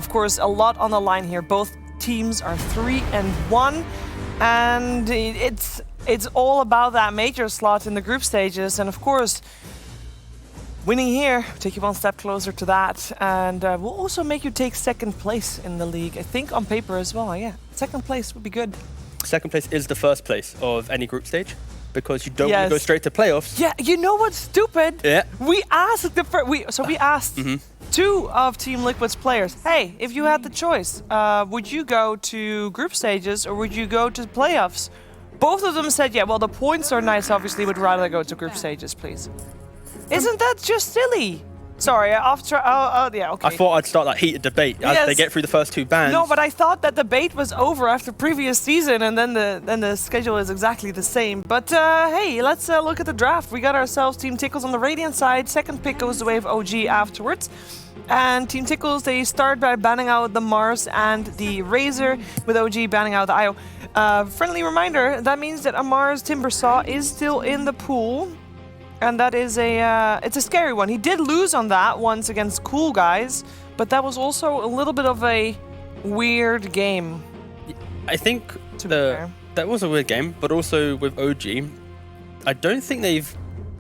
of course, a lot on the line here. Both teams are 3-1, and it's all about that major slot in the group stages. And of course, winning here will take you one step closer to that, and will also make you take second place in the league. I think on paper as well. Yeah, second place would be good. Second place is the first place of any group stage, because you don't want to go straight to playoffs. Yeah, you know what's stupid? Yeah. We asked we asked two of Team Liquid's players, hey, if you had the choice, would you go to group stages or would you go to playoffs? Both of them said, yeah, well, the points are nice, obviously, would rather go to group stages, please. Isn't that just silly? Sorry, after, yeah, okay. I thought I'd start that heated debate as they get through the first two bands. No, but I thought that debate was over after previous season, and then the schedule is exactly the same. But hey, let's look at the draft. We got ourselves Team Tickles on the Radiant side. Second pick goes the way of OG afterwards. And Team Tickles, they start by banning out the Mars and the Razor, with OG banning out the IO. Friendly reminder, that means that a Mars Timbersaw is still in the pool. And that is it's a scary one. He did lose on that once against Cool Guys, but that was also a little bit of a weird game. I think that was a weird game, but also with OG, I don't think they've,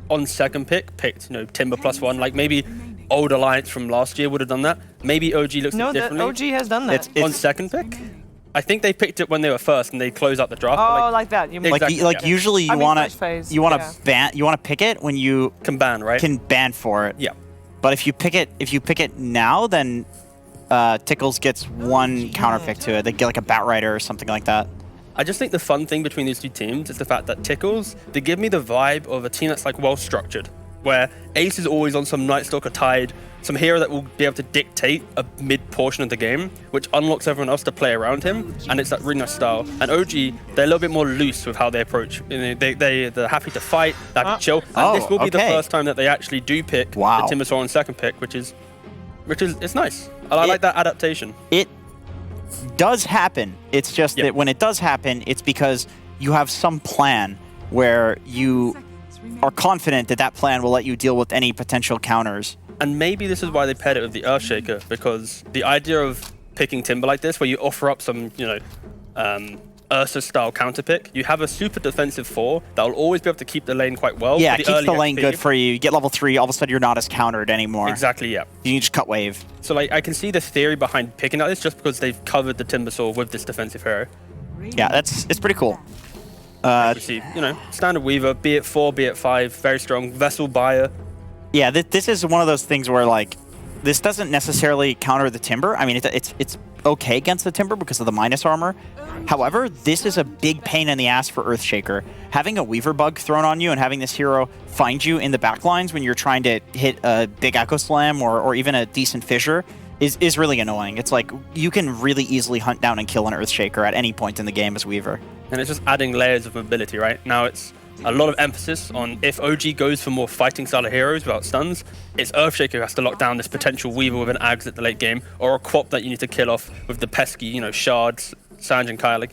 on second pick, picked Timber +1, like maybe Old Alliance from last year would have done that. Maybe OG looks differently. No, OG has done that. On second pick? I think they picked it when they were first and they close out the draft. Oh, like that. You mean like usually you want to pick it when you can ban, right? Can ban for it. Yeah. But if you pick it now, then Tickles gets one counter pick to it. They get like a Batrider or something like that. I just think the fun thing between these two teams is the fact that Tickles, they give me the vibe of a team that's like well structured, where Ace is always on some Night Stalker Tide, some hero that will be able to dictate a mid portion of the game, which unlocks everyone else to play around him, and it's that really nice style. And OG, they're a little bit more loose with how they approach. They're happy to fight, they're happy to chill, and this will be the first time that they actually do pick the Timbersaw on second pick, which is it's nice. I like that adaptation. It does happen. It's just that when it does happen, it's because you have some plan where you are confident that plan will let you deal with any potential counters. And maybe this is why they paired it with the Earthshaker, because the idea of picking Timber like this, where you offer up some, Ursa-style counter pick, you have a super defensive 4 that will always be able to keep the lane quite well. Yeah, it keeps the lane good for you. You get level 3, all of a sudden you're not as countered anymore. Exactly, yeah. You can just cut wave. So I can see the theory behind picking like this just because they've covered the Timbersaw with this defensive hero. Yeah, it's pretty cool. See, standard Weaver, be it 4, be it 5, very strong. Vessel buyer. Yeah, this is one of those things where this doesn't necessarily counter the Timber. I mean, it's okay against the Timber because of the minus armor. However, this is a big pain in the ass for Earthshaker. Having a Weaver bug thrown on you and having this hero find you in the backlines when you're trying to hit a big Echo Slam or even a decent Fissure is really annoying. It's like you can really easily hunt down and kill an Earthshaker at any point in the game as Weaver. And it's just adding layers of mobility, right? Now it's a lot of emphasis on if OG goes for more fighting style of heroes without stuns, it's Earthshaker who has to lock down this potential Weaver with an Ags at the late game, or a Quap that you need to kill off with the pesky, Shards, Sanj and Kyle.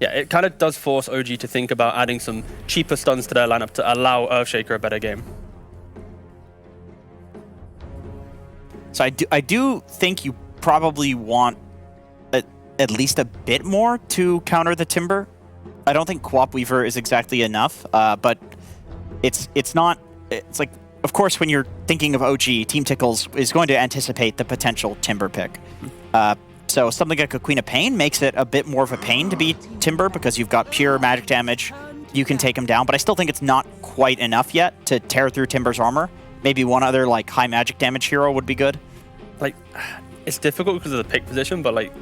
Yeah, it kind of does force OG to think about adding some cheaper stuns to their lineup to allow Earthshaker a better game. So I do think you probably want at least a bit more to counter the Timber. I don't think Quap Weaver is exactly enough, but it's like, of course, when you're thinking of OG, Team Tickles is going to anticipate the potential Timber pick. So something like a Queen of Pain makes it a bit more of a pain to beat Timber because you've got pure magic damage. You can take him down, but I still think it's not quite enough yet to tear through Timber's armor. Maybe one other high magic damage hero would be good. It's difficult because of the pick position, but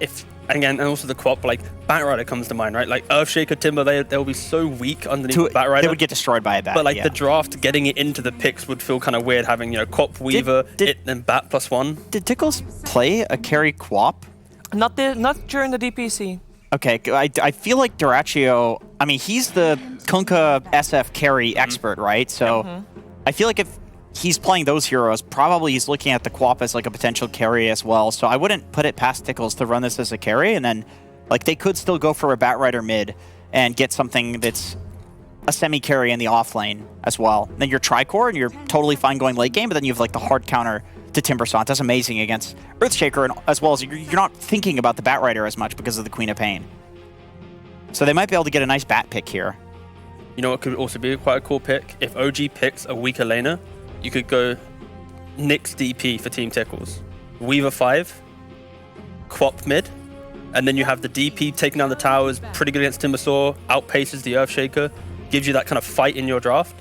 if again, and also the Quap, Batrider comes to mind, right? Earthshaker, Timber, they'll be so weak underneath Batrider. They would get destroyed by a Bat. But the draft, getting it into the picks would feel kind of weird having, Quap, Weaver, then Bat +1. Did Tickles play a carry Quap? Not during the DPC. Okay, I feel like Duraccio, I mean, he's the Kunkka SF carry expert, right? So I feel like if he's playing those heroes, probably he's looking at the Quap as a potential carry as well. So I wouldn't put it past Tickles to run this as a carry, and then they could still go for a Batrider mid and get something that's a semi-carry in the off lane as well. And then you're Tricor and you're totally fine going late game, but then you have the hard counter to Timbersaw. It does amazing against Earthshaker, and as well as you're not thinking about the Batrider as much because of the Queen of Pain. So they might be able to get a nice bat pick here. You know what could also be quite a cool pick? If OG picks a weaker laner, you could go Nyx DP for Team Tickles. Weaver 5, Quap mid, and then you have the DP taking down the towers, pretty good against Timbersaw, outpaces the Earthshaker, gives you that kind of fight in your draft,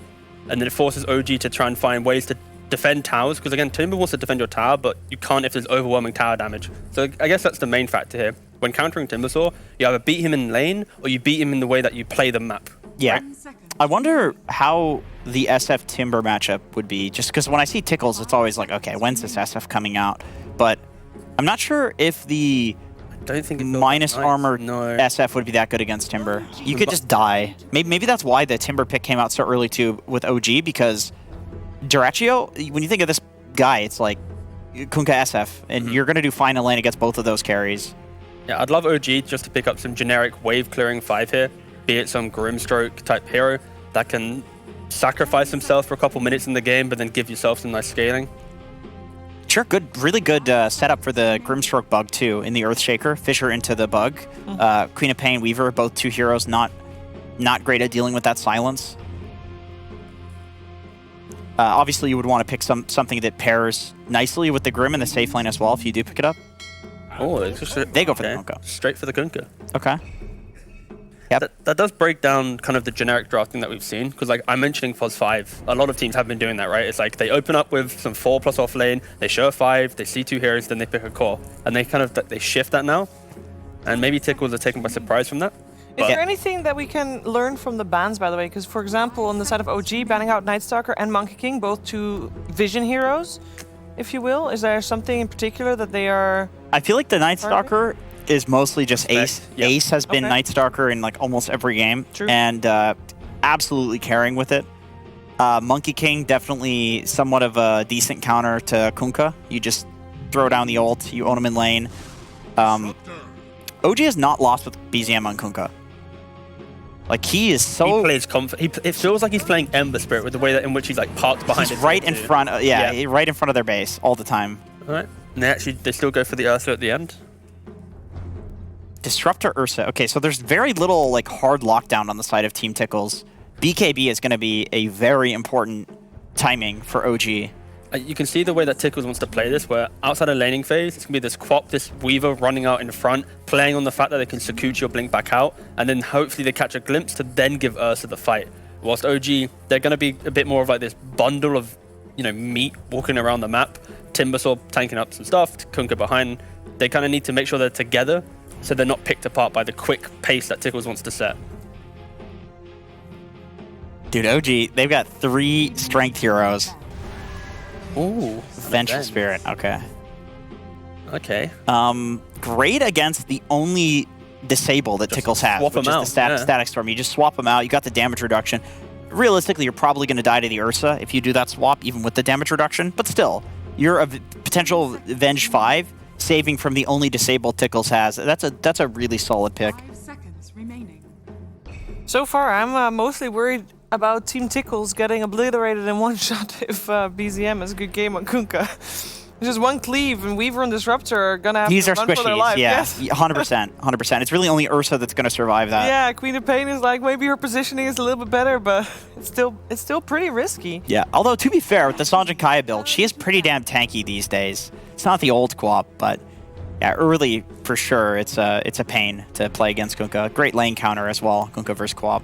and then it forces OG to try and find ways to defend towers, because again, Timber wants to defend your tower, but you can't if there's overwhelming tower damage. So I guess that's the main factor here. When countering Timbersaw, you either beat him in lane, or you beat him in the way that you play the map. Yeah. Right? I wonder how the SF Timber matchup would be, just because when I see Tickles, it's always like, okay, when's this SF coming out? But I'm not sure if the Don't think minus armor no. SF would be that good against Timber. You could just die. Maybe that's why the Timber pick came out so early too with OG, because Duraccio, when you think of this guy, it's like Kunkka SF, and you're going to do fine in lane against both of those carries. Yeah, I'd love OG just to pick up some generic wave clearing 5 here, be it some Grimstroke type hero that can sacrifice himself for a couple minutes in the game, but then give yourself some nice scaling. Sure, really good setup for the Grimstroke bug too in the Earthshaker. Fisher into the bug. Queen of Pain, Weaver, both 2 heroes not great at dealing with that silence. Obviously, you would want to pick something that pairs nicely with the Grim in the safe lane as well if you do pick it up. Oh, they go for the Kunkka. Straight for the Kunkka. Okay. Yep. That does break down kind of the generic drafting that we've seen, because like I'm mentioning Fos 5, a lot of teams have been doing that, right? It's like they open up with some 4+ off lane, they show a 5, they see 2 heroes, then they pick a core, and they kind of they shift that now, and maybe Tickles are taken by surprise from that. Is there anything that we can learn from the bans, by the way? Because, for example, on the side of OG, banning out Nightstalker and Monkey King, both 2 vision heroes, if you will. Is there something in particular that they are... I feel like the Nightstalker is mostly just Ace. Yep. Ace has been Nightstalker in like almost every game. True. And absolutely carrying with it. Monkey King, definitely somewhat of a decent counter to Kunkka. You just throw down the ult, you own him in lane. OG has not lost with BZM on Kunkka. Like, he is so... He plays it feels like he's playing Ember Spirit with the way that in which he's like parked behind He's his right head in too. front, right in front of their base all the time. All right. And they still go for the Ursa at the end. Disruptor Ursa. Okay, so there's very little like hard lockdown on the side of Team Tickles. BKB is going to be a very important timing for OG. You can see the way that Tickles wants to play this, where outside of laning phase, it's going to be this Quap, this Weaver running out in front, playing on the fact that they can Sakuchi or blink back out, and then hopefully they catch a glimpse to then give Ursa the fight. Whilst OG, they're going to be a bit more of like this bundle of, meat walking around the map. Timbersaw tanking up some stuff, Kunkka behind. They kind of need to make sure they're together, so they're not picked apart by the quick pace that Tickles wants to set. Dude, OG, they've got 3 strength heroes. Ooh. Vengeful Spirit, okay. Okay. Great against the only disable that Tickles has, swap which them is the out, Static Storm. You just swap them out, you got the damage reduction. Realistically, you're probably going to die to the Ursa if you do that swap, even with the damage reduction, but still, you're a potential Venge 5, saving from the only disable Tickles has. That's a really solid pick. 5 seconds remaining. So far, I'm mostly worried about Team Tickles getting obliterated in one shot if BZM has a good game on Kunkka. Just one cleave, and Weaver and Disruptor are gonna have These to are run for their squishies, life. yeah, Yes. 100%, 100%. It's really only Ursa that's going to survive that. Yeah, Queen of Pain is like, maybe her positioning is a little bit better, but it's still pretty risky. Yeah, although to be fair, with the Sanjin Kaya build, she is pretty damn tanky these days. It's not the old Quap, but yeah, early for sure, it's a pain to play against Kunkka. Great lane counter as well, Kunkka versus Quap.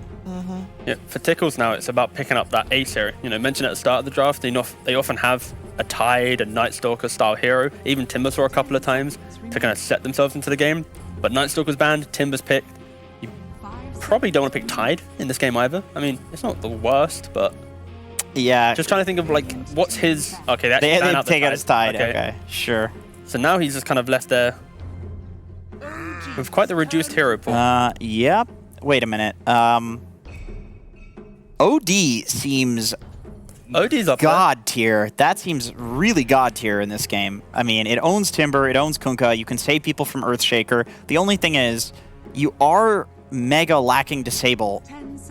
Yeah, for Tickles now, it's about picking up that Ace hero. Mentioned at the start of the draft, they often have a Tide, a Nightstalker style hero, even Timbersaw a couple of times to kind of set themselves into the game. But Nightstalker's banned, Timber's picked. You probably don't want to pick Tide in this game either. I mean, it's not the worst, but Yeah. just trying to think of like, what's his... Okay, they They actually ban out the take out his Tide. Okay. Okay, sure. So now he's just kind of left there with quite the reduced hero pool. Yep. Wait a minute. OD seems OD's up there. god tier. That seems really god tier in this game. I mean, it owns Timber, it owns Kunkka. You can save people from Earthshaker. The only thing is, you are mega lacking disable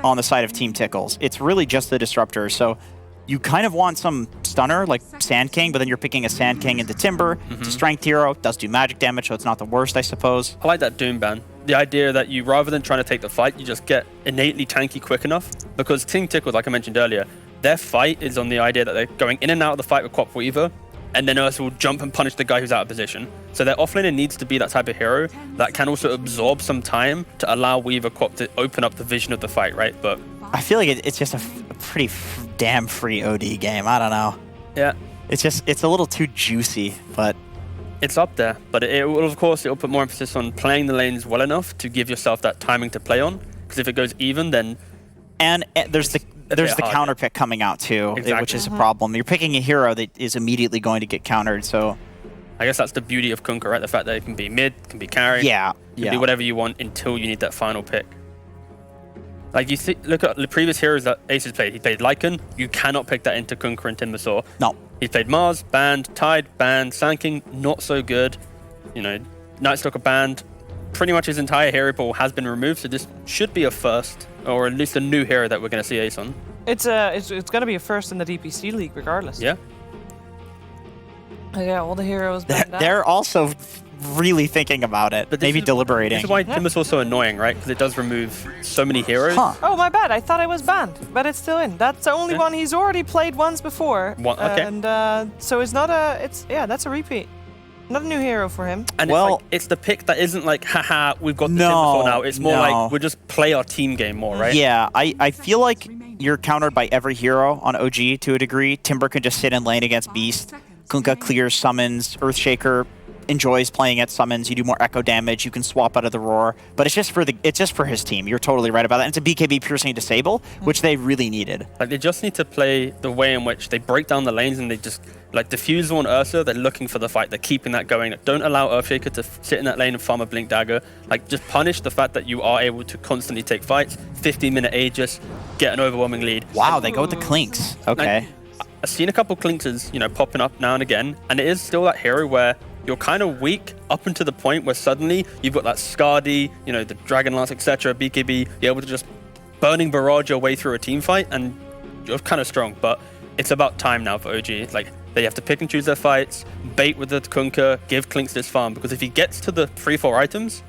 on the side of Team Tickles. It's really just the Disruptor. So you kind of want some stunner, like Sand King, but then you're picking a Sand King into Timber. It's a strength hero, does do magic damage, so it's not the worst, I suppose. I like that Doom ban. The idea that you, rather than trying to take the fight, you just get innately tanky quick enough. Because Team Tickles, like I mentioned earlier, their fight is on the idea that they're going in and out of the fight with Quap Weaver, and then Ursa will jump and punish the guy who's out of position. So their offlaner needs to be that type of hero that can also absorb some time to allow Weaver Quap to open up the vision of the fight, right? But I feel like it's just a pretty damn free OD game. I don't know. yeah, It's a little too juicy, but it's up there. But it will, of course, it'll put more emphasis on playing the lanes well enough to give yourself that timing to play on. Because if it goes even, then there's the counter pick coming out too, Exactly. which is a problem. You're picking a hero that is immediately going to get countered, so I guess that's the beauty of Kunkka, right? The fact that it can be mid, can be carry, yeah. can be whatever you want until you need that final pick. Like you see, look at the previous heroes that Ace has played. He played Lycan. You cannot pick that into Kunkka and Timbersaw. No. He's played Mars, banned, Tide, banned, Sand King, not so good. You know, Night Stalker banned. Pretty much his entire hero pool has been removed, so this should be a first, or at least a new hero that we're going to see Ace on. It's going to be a first in the DPC league regardless. Yeah. Yeah, all the heroes banned out. They're also really thinking about it, But maybe deliberating. This is why Timbersaw's so annoying, right? Because it does remove so many heroes. Huh. Oh, my bad. I thought I was banned, but it's still in. That's the only one he's already played once before. Okay. And so it's not a... that's a repeat. Not a new hero for him. And Well- it's, like, it's the pick that isn't like, haha, we've got the No, Timbersaw now. It's more no. like, we'll just play our team game more, right? Yeah, I feel like you're countered by every hero on OG to a degree. Timber can just sit in lane against Beast. Kunkka clears summons. Earthshaker enjoys playing at summons. You do more echo damage. You can swap out of the roar, but it's just for his team. You're totally right about that. And it's a BKB piercing disable, which they really needed. Like, they just need to play the way in which they break down the lanes and they just, like, diffuse on Ursa. They're looking for the fight. They're keeping that going. Don't allow Earthshaker to sit in that lane and farm a Blink Dagger. Like, just punish the fact that you are able to constantly take fights. 15-minute Aegis, get an overwhelming lead. Wow, they go with the Clinks. Okay. I've seen a couple Clinksters, popping up now and again, and it is still that hero where you're kind of weak up until the point where suddenly you've got that Skadi, the Dragon Lance, etc., BKB, you're able to just burning barrage your way through a team fight, and you're kind of strong. But it's about time now for OG. Like, they have to pick and choose their fights, bait with the Kunkka, give Clinks this farm, because if he gets to the 3-4 items,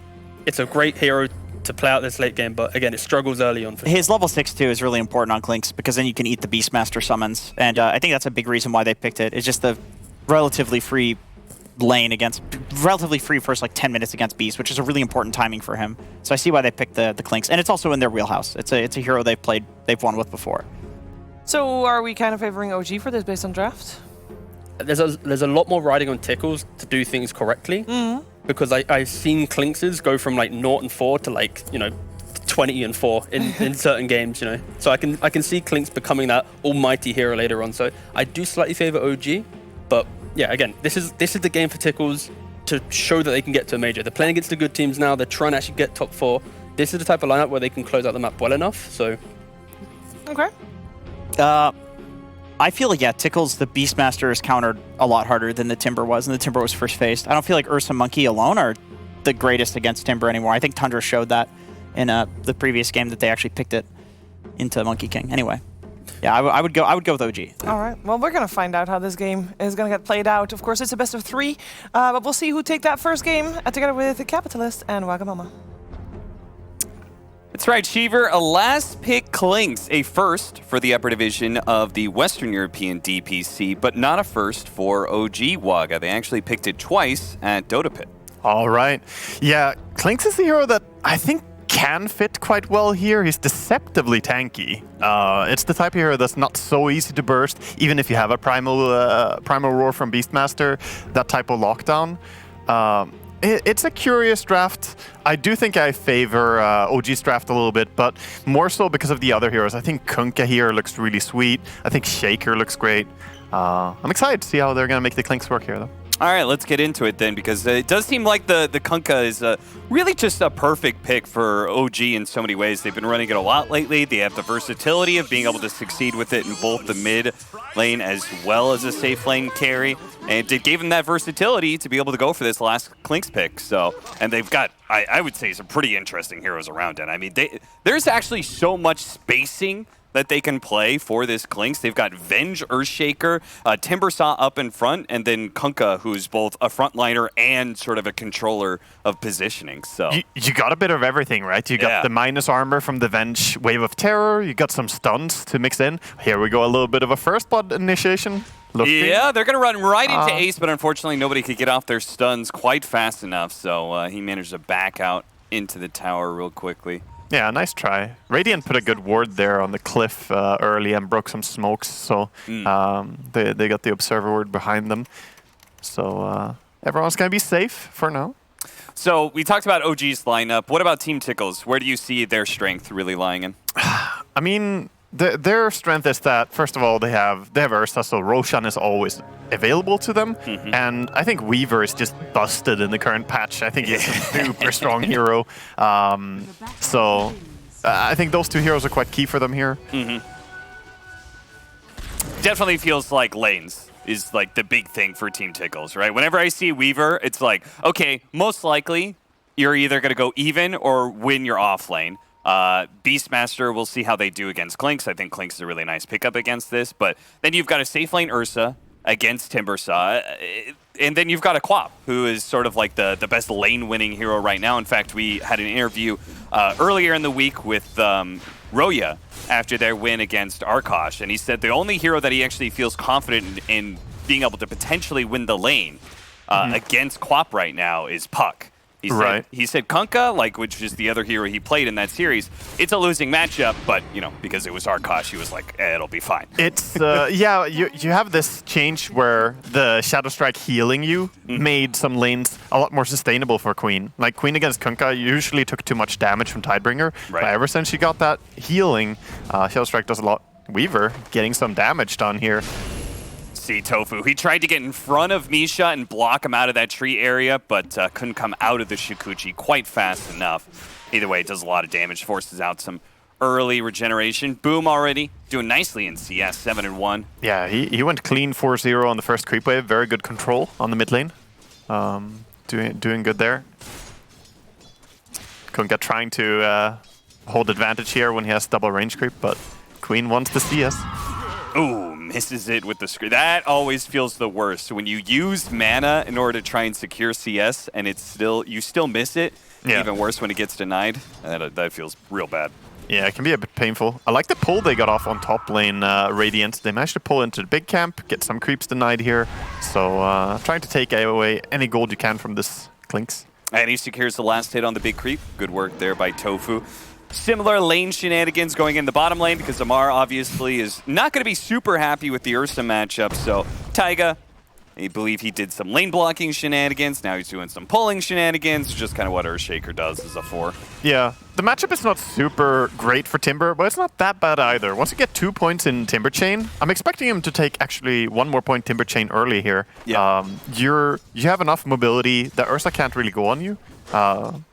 it's a great hero to play out this late game, but again, it struggles early on for him. His level 6-2 is really important on Clinks because then you can eat the Beastmaster summons, and I think that's a big reason why they picked it. It's just the relatively free first like 10 minutes against Beast, which is a really important timing for him. So I see why they picked the Clinks, and it's also in their wheelhouse. It's a hero they've won with before. So are we kind of favoring OG for this based on draft? There's a lot more riding on Tickles to do things correctly, because I've seen Clinkses go from like 0 and 4 to like 20 and 4 in certain games, So I can see Clinks becoming that almighty hero later on. So I do slightly favor OG, but yeah, again, this is the game for Tickles to show that they can get to a major. They're playing against the good teams now. They're trying to actually get top 4. This is the type of lineup where they can close out the map well enough. So Okay. I feel like, Tickles, the Beastmaster is countered a lot harder than the Timber was, and the Timber was first faced. I don't feel like Ursa Monkey alone are the greatest against Timber anymore. I think Tundra showed that in the previous game that they actually picked it into Monkey King. Anyway, yeah, I would go with OG. All right. Well, we're going to find out how this game is going to get played out. Of course, it's a best of 3, but we'll see who take that first game together with the Capitalist and Wagamama. That's right, Cheever. A last pick Clinks, a first for the upper division of the Western European DPC, but not a first for OG Waga. They actually picked it twice at Dota Pit. All right. Yeah, Clinks is a hero that I think can fit quite well here. He's deceptively tanky. It's the type of hero that's not so easy to burst, even if you have a primal roar from Beastmaster, that type of lockdown. It's a curious draft. I do think I favor OG's draft a little bit, but more so because of the other heroes. I think Kunkka here looks really sweet. I think Shaker looks great. I'm excited to see how they're going to make the Clinks work here, though. All right, let's get into it then, because it does seem like the Kunkka is really just a perfect pick for OG in so many ways. They've been running it a lot lately. They have the versatility of being able to succeed with it in both the mid lane as well as a safe lane carry. And it gave them that versatility to be able to go for this last Clinks pick. And they've got, I would say, some pretty interesting heroes around it. I mean, there's actually so much spacing that they can play for this Klinks. They've got Venge, Earthshaker, Timbersaw up in front, and then Kunkka, who's both a frontliner and sort of a controller of positioning. So you got a bit of everything, right? You got the minus armor from the Venge Wave of Terror. You got some stuns to mix in. Here we go, a little bit of a first blood initiation. Yeah, they're going to run right into Ace, but unfortunately nobody could get off their stuns quite fast enough, so he managed to back out into the tower real quickly. Yeah, nice try. Radiant put a good ward there on the cliff early and broke some smokes, so they got the observer ward behind them. So everyone's going to be safe for now. So we talked about OG's lineup. What about Team Tickles? Where do you see their strength really lying in? I mean, their strength is that, first of all, they have Ursa, so Roshan is always available to them. And I think Weaver is just busted in the current patch. I think he's a super strong hero. So I think those two heroes are quite key for them here. Definitely feels like lanes is like the big thing for Team Tickles, right? Whenever I see Weaver, it's like, okay, most likely you're either going to go even or win your off lane. Beastmaster, we'll see how they do against Klinks. I think Klinks is a really nice pickup against this. But then you've got a safe lane Ursa against Timbersaw. And then you've got a Quap, who is sort of like the best lane-winning hero right now. In fact, we had an interview earlier in the week with Roya after their win against Arkosh. And he said the only hero that he actually feels confident in being able to potentially win the lane against Quap right now is Puck. He said Kunkka, like, which is the other hero he played in that series, it's a losing matchup, but, you know, because it was Arkosh, he was like, it'll be fine. It's, yeah, you have this change where the Shadow Strike healing you made some lanes a lot more sustainable for Queen. Like, Queen against Kunkka usually took too much damage from Tidebringer, but ever since she got that healing, Shadow Strike does a lot. Weaver getting some damage done here. See Tofu. He tried to get in front of Misha and block him out of that tree area, but couldn't come out of the Shikuchi quite fast enough. Either way, it does a lot of damage, forces out some early regeneration. Boom already doing nicely in CS, 7-1. Yeah, he went clean 4-0 on the first creep wave. Very good control on the mid lane. Doing good there. Kunkka trying to hold advantage here when he has double range creep, but Queen wants the CS. Ooh, misses it with the screen. That always feels the worst. When you use mana in order to try and secure CS and you still miss it, even worse when it gets denied, that feels real bad. Yeah, it can be a bit painful. I like the pull they got off on top lane, Radiant. They managed to pull into the big camp, get some creeps denied here. So trying to take away any gold you can from this Klinks. And he secures the last hit on the big creep. Good work there by Tofu. Similar lane shenanigans going in the bottom lane because Amar obviously is not going to be super happy with the Ursa matchup. So Taiga, I believe he did some lane blocking shenanigans. Now he's doing some pulling shenanigans. Just kind of what Earthshaker does as a 4. Yeah, the matchup is not super great for Timber, but it's not that bad either. Once you get 2 points in Timber Chain, I'm expecting him to take actually 1 more point Timber Chain early here. Yeah. You have enough mobility that Ursa can't really go on you.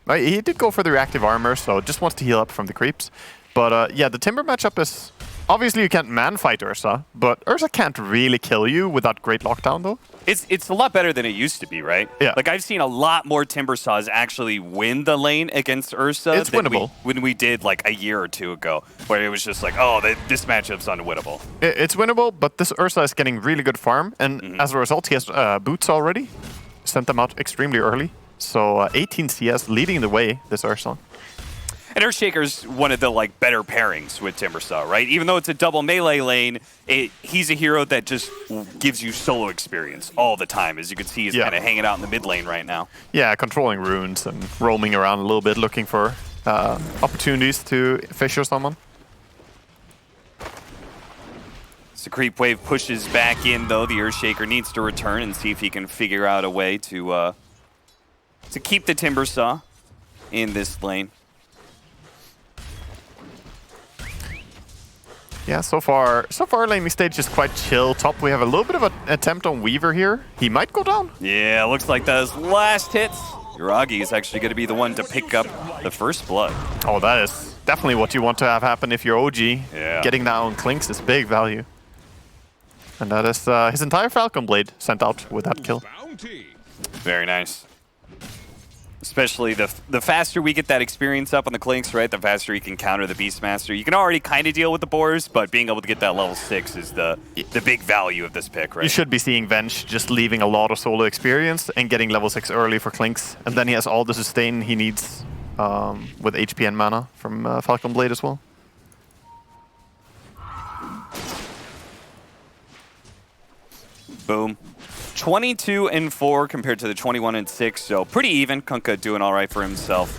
He did go for the reactive armor, so just wants to heal up from the creeps. But yeah, the Timber matchup is... Obviously, you can't man-fight Ursa, but Ursa can't really kill you without great lockdown, though. It's a lot better than it used to be, right? Yeah. Like, I've seen a lot more Timbersaws actually win the lane against Ursa it's winnable. when we did, like, a year or two ago, where it was just like, oh, this matchup's unwinnable. It's winnable, but this Ursa is getting really good farm, and as a result, he has boots already. Sent them out extremely early. So 18 CS leading the way, this Ursa. And Earthshaker's one of the like better pairings with Timbersaw, right? Even though it's a double melee lane, he's a hero that just gives you solo experience all the time. As you can see, he's kind of hanging out in the mid lane right now. Yeah, controlling runes and roaming around a little bit, looking for opportunities to fissure someone. So creep wave pushes back in, though. The Earthshaker needs to return and see if he can figure out a way to keep the Timbersaw in this lane. Yeah, so far laning stage is quite chill. Top, we have a little bit of an attempt on Weaver here. He might go down. Yeah, looks like those last hits. Yuragi is actually going to be the one to pick up the first blood. Oh, that is definitely what you want to have happen if you're OG. Yeah. Getting that on Klinks is big value. And that is his entire Falcon Blade sent out with that kill. Very nice. Especially the faster we get that experience up on the Clinks, right, the faster you can counter the Beastmaster. You can already kind of deal with the Boars, but being able to get that level 6 is the big value of this pick, right? You should be seeing Venge just leaving a lot of solo experience and getting level 6 early for Clinks. And then he has all the sustain he needs with HP and mana from Falcon Blade as well. Boom. 22-4 compared to the 21-6, so pretty even. Kunkka doing all right for himself.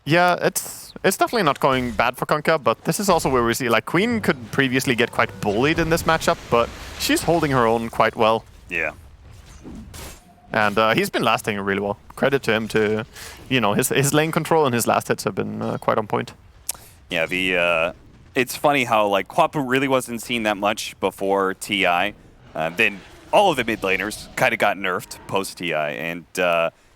Yeah, it's definitely not going bad for Kunkka, but this is also where we see, like, Queen could previously get quite bullied in this matchup, but she's holding her own quite well. Yeah. And he's been lasting really well. Credit to him to, you know, his lane control and his last hits have been quite on point. Yeah, it's funny how, like, Kwapu really wasn't seen that much before TI. Then all of the mid laners kind of got nerfed post-TI, and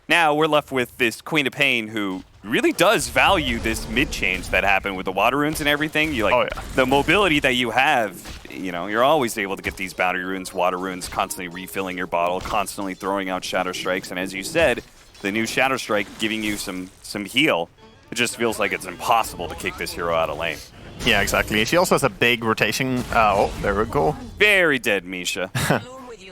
now we're left with this Queen of Pain who really does value this mid change that happened with the water runes and everything. You like the mobility that you have, you know, you're always able to get these boundary runes, water runes, constantly refilling your bottle, constantly throwing out Shadow Strikes, and as you said, the new Shadow Strike giving you some heal. It just feels like it's impossible to kick this hero out of lane. Yeah, exactly. She also has a big rotation. Oh, there we go. Very dead, Misha.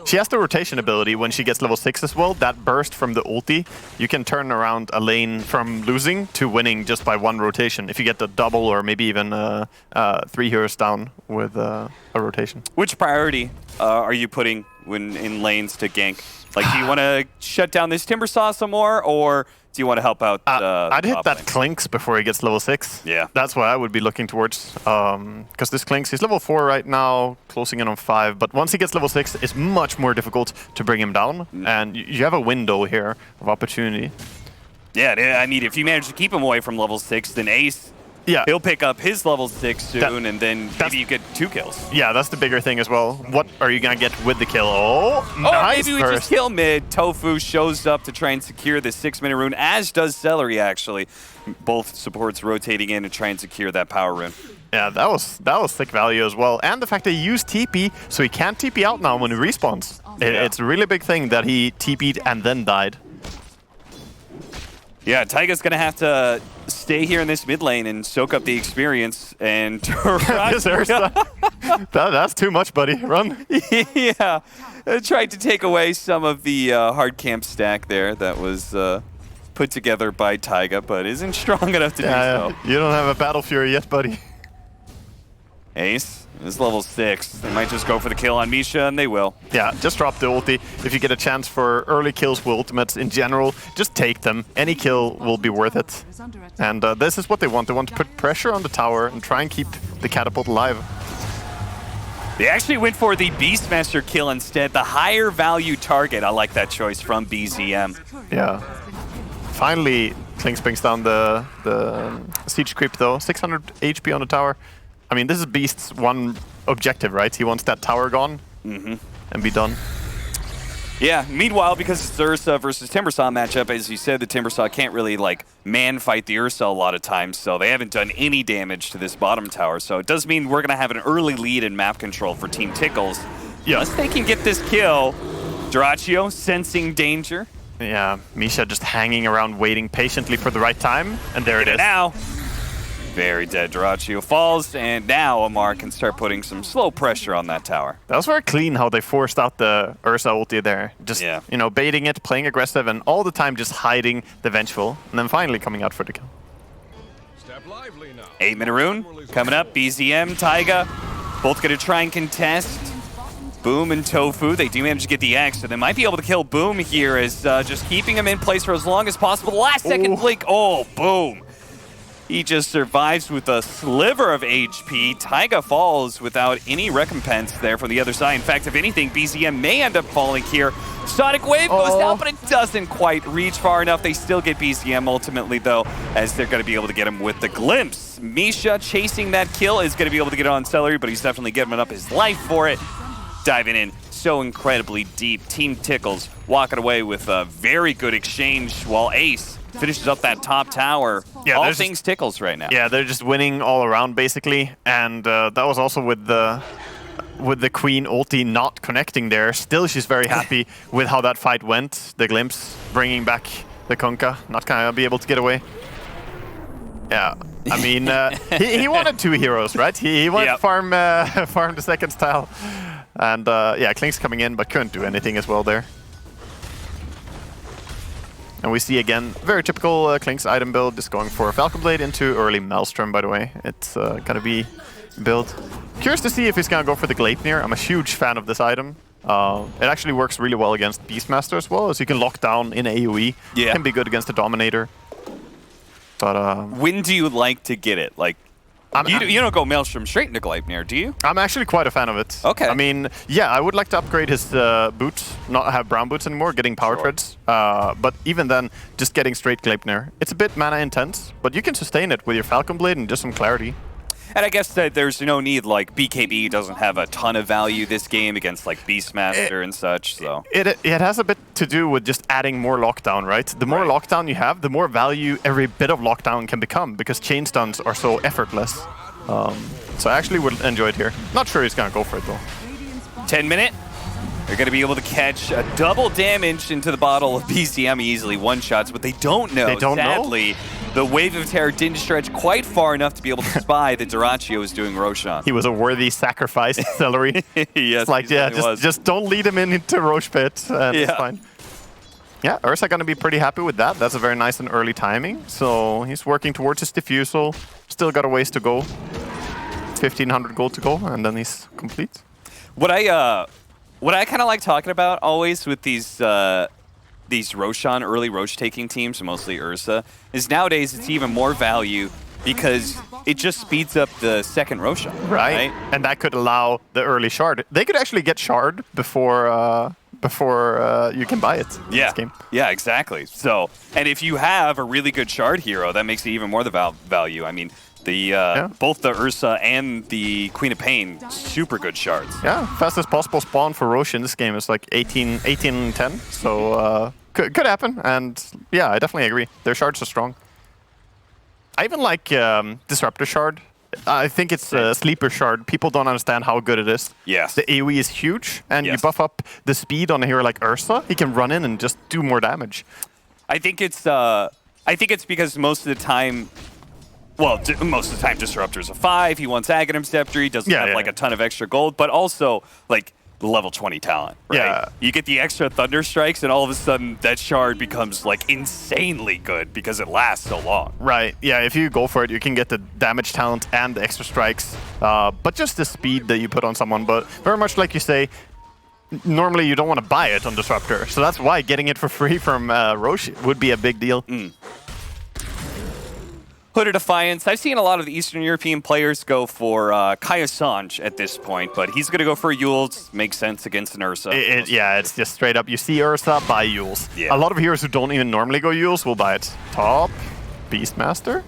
She has the rotation ability when she gets level 6 as well. That burst from the ulti, you can turn around a lane from losing to winning just by one rotation. If you get the double or maybe even 3 heroes down with a rotation. Which priority are you putting when in lanes to gank? Like, do you want to shut down this Timbersaw some more, or do you want to help out I'd hit that lane? Clinks before he gets level 6. Yeah. That's what I would be looking towards. Because this Clinks, he's level 4 right now, closing in on 5. But once he gets level 6, it's much more difficult to bring him down. And you have a window here of opportunity. Yeah, I mean, if you manage to keep him away from level 6, then Ace, he'll pick up his level 6 soon, and then maybe you get 2 kills. Yeah, that's the bigger thing as well. What are you going to get with the kill? Oh, nice maybe we just kill mid. Tofu shows up to try and secure the 6-minute rune, as does Celery, actually. Both supports rotating in to try and secure that power rune. Yeah, that was thick value as well. And the fact that he used TP, so he can't TP out now when he respawns. It's a really big thing that he TP'd and then died. Yeah, Taiga's going to have to stay here in this mid lane and soak up the experience and that's too much, buddy. Run. Yeah, tried to take away some of the hard camp stack there that was put together by Taiga, but isn't strong enough to do so. You don't have a Battle Fury yet, buddy. Ace is level 6. They might just go for the kill on Misha, and they will. Yeah, just drop the ulti. If you get a chance for early kills with ultimates in general, just take them. Any kill will be worth it. And this is what they want. They want to put pressure on the tower and try and keep the catapult alive. They actually went for the Beastmaster kill instead, the higher value target. I like that choice from BZM. Yeah. Finally, Clinks brings down the siege creep though. 600 HP on the tower. I mean, this is Beast's one objective, right? He wants that tower gone and be done. Yeah, meanwhile, because it's the Ursa versus Timbersaw matchup, as you said, the Timbersaw can't really, like, man-fight the Ursa a lot of times, so they haven't done any damage to this bottom tower. So it does mean we're going to have an early lead in map control for Team Tickles. Yeah. Unless they can get this kill. Duraccio sensing danger. Yeah, Misha just hanging around waiting patiently for the right time, and there it is. Now, very dead. Duraccio falls, and now Amar can start putting some slow pressure on that tower. That was very clean how they forced out the Ursa ulti there. Just, you know, baiting it, playing aggressive, and all the time just hiding the Vengeful, and then finally coming out for the kill. 8-minute rune coming up. BZM, Taiga, both going to try and contest. Boom and Tofu, they do manage to get the X, so they might be able to kill Boom here as just keeping him in place for as long as possible. Last second blink, Boom. He just survives with a sliver of HP. Taiga falls without any recompense there from the other side. In fact, if anything, BZM may end up falling here. Sonic Wave goes down, but it doesn't quite reach far enough. They still get BZM ultimately, though, as they're going to be able to get him with the glimpse. Misha chasing that kill is going to be able to get it on Celery, but he's definitely giving up his life for it. Diving in so incredibly deep. Team Tickles walking away with a very good exchange while Ace finishes up that top tower. Yeah, all things Tickles right now. Yeah, they're just winning all around basically, and that was also with the Queen ulti not connecting there. Still, she's very happy with how that fight went. The glimpse bringing back The Kunkka not gonna be able to get away. Yeah, I mean, he wanted 2 heroes, right? He wanted to farm farm the second style. And yeah, Klink's coming in, but couldn't do anything as well there. And we see again, very typical Klink's item build, just going for Falcon Blade into early Maelstrom, by the way. It's gonna be build. Curious to see if he's gonna go for the Gleipnir. I'm a huge fan of this item. It actually works really well against Beastmaster as well, as you can lock down in AoE. Yeah. Can be good against the Dominator. But when do you like to get it? Like, you don't go Maelstrom straight into Gleipnir, do you? I'm actually quite a fan of it. Okay. I mean, yeah, I would like to upgrade his boots, not have brown boots anymore, getting power treads. But even then, just getting straight Gleipnir. It's a bit mana intense, but you can sustain it with your Falcon Blade and just some clarity. And I guess that there's no need, like, BKB doesn't have a ton of value this game against, like, Beastmaster and such, so... It has a bit to do with just adding more lockdown, right? The more lockdown you have, the more value every bit of lockdown can become, because chain stuns are so effortless. So I actually would enjoy it here. Not sure he's gonna go for it, though. 10 minute. They're going to be able to catch a double damage into the bottle of BCM easily one-shots, but they don't know. They don't Sadly, the Wave of Terror didn't stretch quite far enough to be able to spy that Duraccio was doing Roshan. He was a worthy sacrifice, Celery. Yes, it's like, yeah, just don't lead him into Roche Pit, and it's fine. Yeah, Ursa gonna be pretty happy with that. That's a very nice and early timing. So he's working towards his diffusal. Still got a ways to go. 1,500 gold to go, and then he's complete. What I kind of like talking about always with these Roshan, early Roche taking teams, mostly Ursa, is nowadays it's even more value because it just speeds up the second Roshan. Right? And that could allow the early shard. They could actually get shard before you can buy it in this game. Yeah, exactly. So, and if you have a really good shard hero, that makes it even more the value. I mean, both the Ursa and the Queen of Pain, super good shards. Yeah, fastest possible spawn for Roche in this game is like 18-10. So could happen. And yeah, I definitely agree. Their shards are strong. I even like Disruptor shard. I think it's a sleeper shard. People don't understand how good it is. Yes. The AoE is huge, and you buff up the speed on a hero like Ursa, he can run in and just do more damage. I think it's because most of the time, well, most of the time Disruptor's a 5. He wants Aghanim Scepter. He doesn't have like a ton of extra gold, but also like the level 20 talent, right? Yeah. You get the extra Thunder Strikes, and all of a sudden that shard becomes like insanely good because it lasts so long. Right. Yeah. If you go for it, you can get the damage talent and the extra strikes, but just the speed that you put on someone. But very much like you say, normally you don't want to buy it on Disruptor, so that's why getting it for free from Roche would be a big deal. Hood of Defiance. I've seen a lot of the Eastern European players go for Kaya Sanj at this point, but he's going to go for Yules. Makes sense against an Ursa. Yeah, it's just straight up. You see Ursa, buy Yules. Yeah. A lot of heroes who don't even normally go Yules will buy it. Top, Beastmaster.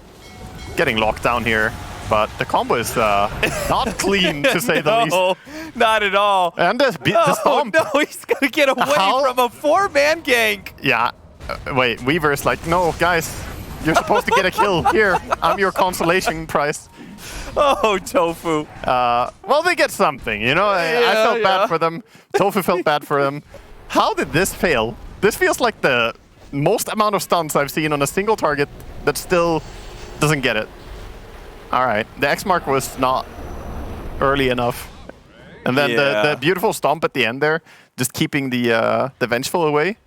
Getting locked down here, but the combo is not clean, to say the least. No, not at all. And the stomp. No, he's going to get away from a 4-man gank. Yeah. Wait, Weaver's like, no, guys. You're supposed to get a kill. Here, I'm your consolation prize. Oh, Tofu. Well, they get something, you know? I felt bad for them. Tofu felt bad for them. How did this fail? This feels like the most amount of stuns I've seen on a single target that still doesn't get it. All right. The X mark was not early enough. And then the beautiful stomp at the end there, just keeping the Vengeful away.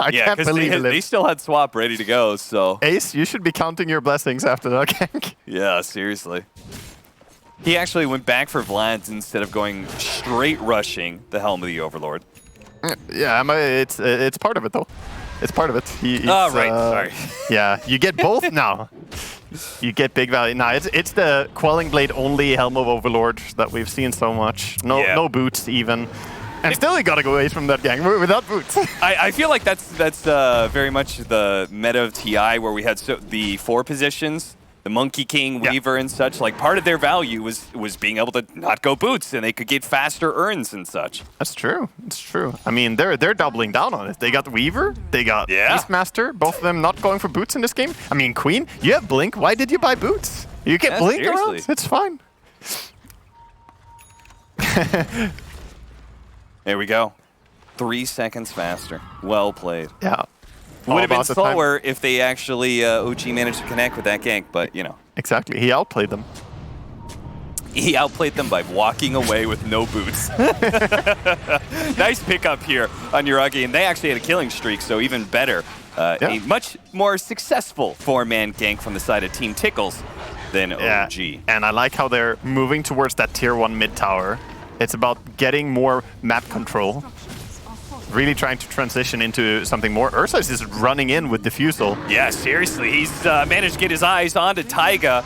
I can't believe it. They still had swap ready to go, so... Ace, you should be counting your blessings after that gank. Yeah, seriously. He actually went back for Vlad's instead of going straight rushing the Helm of the Overlord. Yeah, it's part of it, though. It's part of it. Sorry. Yeah, you get both now. You get big value. Now, it's the Quelling Blade only Helm of Overlord that we've seen so much. No boots, even. And still you gotta go away from that gang without boots. I feel like that's very much the meta of TI, where we had the 4 positions, the Monkey King, Weaver, and such. Like, part of their value was being able to not go boots, and they could get faster urns and such. That's true. It's true. I mean, they're doubling down on it. They got Weaver, they got Beastmaster, both of them not going for boots in this game. I mean, Queen, you have Blink. Why did you buy boots? You get Blink around. It's fine. There we go. 3 seconds faster. Well played. Yeah. Would have been about the time. slower if they actually OG managed to connect with that gank, but you know. Exactly. He outplayed them. He outplayed them by walking away with no boots. Nice pickup here on Yuragi, and they actually had a killing streak, so even better. A much more successful 4-man gank from the side of Team Tickles than OG. And I like how they're moving towards that tier 1 mid tower. It's about getting more map control. Really trying to transition into something more. Ursa is just running in with Diffusal. Yeah, seriously, he's managed to get his eyes onto Taiga.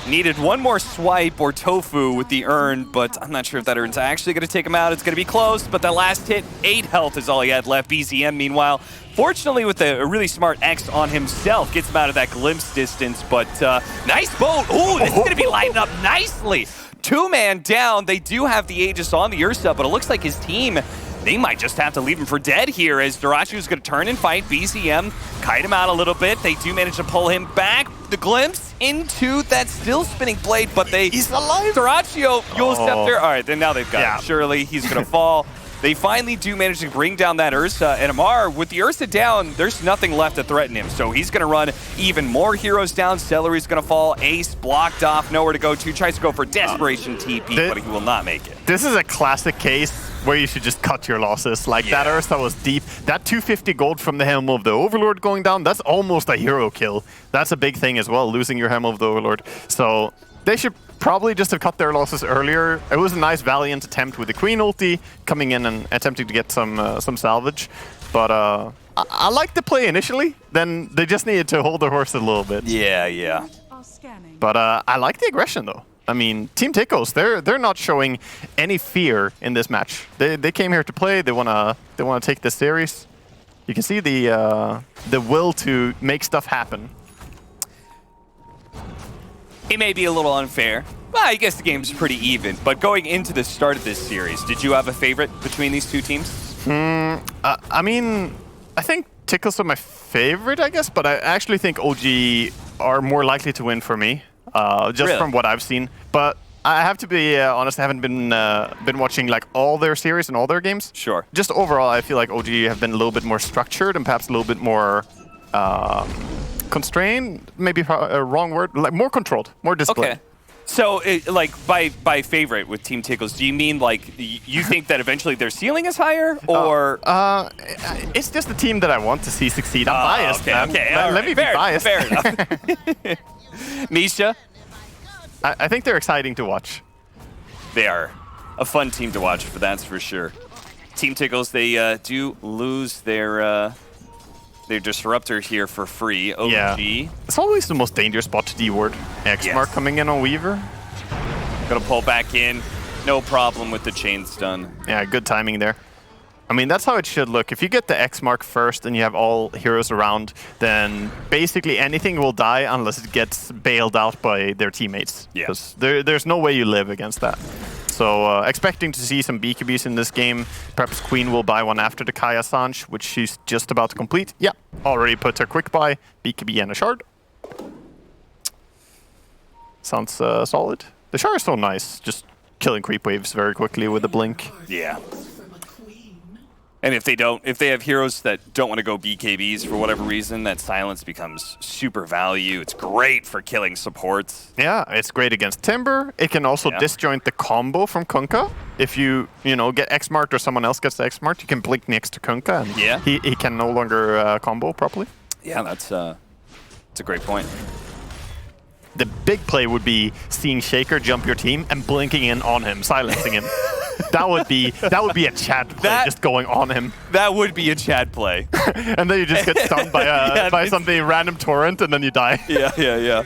Needed one more swipe or tofu with the urn, but I'm not sure if that urn's actually going to take him out. It's going to be close, but the last hit, 8 health is all he had left. BZM, meanwhile, fortunately with a really smart X on himself, gets him out of that glimpse distance, but nice boat. Ooh, this is going to be lighting up nicely. 2-man down. They do have the Aegis on the Ursa, but it looks like his team, they might just have to leave him for dead here as Durachu's going to turn and fight. BZM, kite him out a little bit. They do manage to pull him back. The glimpse into that still spinning blade, but he's alive. Durachu, Yule Scepter. All right, then now they've got him. Surely he's going to fall. They finally do manage to bring down that Ursa, and Amar, with the Ursa down, there's nothing left to threaten him. So he's going to run even more heroes down. Celery's going to fall. Ace blocked off, nowhere to go to. Tries to go for Desperation TP, but he will not make it. This is a classic case where you should just cut your losses. Like, that Ursa was deep. That 250 gold from the Helm of the Overlord going down, that's almost a hero kill. That's a big thing as well, losing your Helm of the Overlord. So they should probably just have cut their losses earlier. It was a nice valiant attempt with the Queen ulti, coming in and attempting to get some salvage. But I liked the play initially. Then they just needed to hold their horse a little bit. Yeah. But I like the aggression, though. I mean, Team Tickles, they're not showing any fear in this match. They came here to play. They wanna take this series. You can see the will to make stuff happen. It may be a little unfair. Well, I guess the game's pretty even. But going into the start of this series, did you have a favorite between these two teams? I mean, I think Tickles are my favorite, I guess. But I actually think OG are more likely to win for me. Just from what I've seen. But I have to be honest, I haven't been watching like all their series and all their games. Sure. Just overall, I feel like OG have been a little bit more structured and perhaps a little bit more constrained. Maybe a wrong word. Like more controlled, more disciplined. Okay. So, like by favorite with Team Tickles, do you mean like you think that eventually their ceiling is higher, or? It's just the team that I want to see succeed. I'm biased. Okay. Let me be biased. Fair enough. Misha? I think they're exciting to watch. They are a fun team to watch, but that's for sure. Team Tickles, they do lose their disruptor here for free. OG. Yeah. It's always the most dangerous spot to D-ward. X-Mark coming in on Weaver. Gonna pull back in. No problem with the chain stun. Yeah, good timing there. I mean, that's how it should look. If you get the X-Mark first and you have all heroes around, then basically anything will die unless it gets bailed out by their teammates. Yeah. Because there's no way you live against that. So expecting to see some BKBs in this game. Perhaps Queen will buy one after the Kaya Sanj, which she's just about to complete. Yeah, already put her quick buy, BKB and a shard. Sounds solid. The shard is so nice, just killing creep waves very quickly with a blink. Yeah. And if they have heroes that don't want to go BKBs for whatever reason, that silence becomes super value. It's great for killing supports. Yeah, it's great against Timber. It can also disjoint the combo from Kunkka. If you get X-marked or someone else gets X-marked, you can blink next to Kunkka and he can no longer combo properly. Yeah, that's a great point. The big play would be seeing Shaker jump your team and blinking in on him, silencing him. That would be a Chad play, just going on him. That would be a Chad play. And then you just get stunned by by something random torrent, and then you die. Yeah.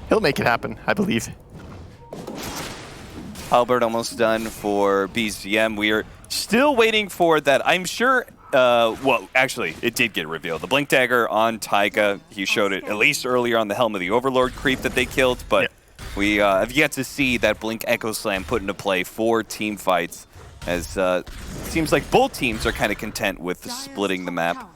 He'll make it happen, I believe. Albert almost done for BZM. We are still waiting for that. I'm sure. Well, actually, it did get revealed. The Blink Dagger on Taiga. He showed it at least earlier on the Helm of the Overlord creep that they killed, but we have yet to see that Blink Echo Slam put into play for team fights, as it seems like both teams are kind of content with splitting the map.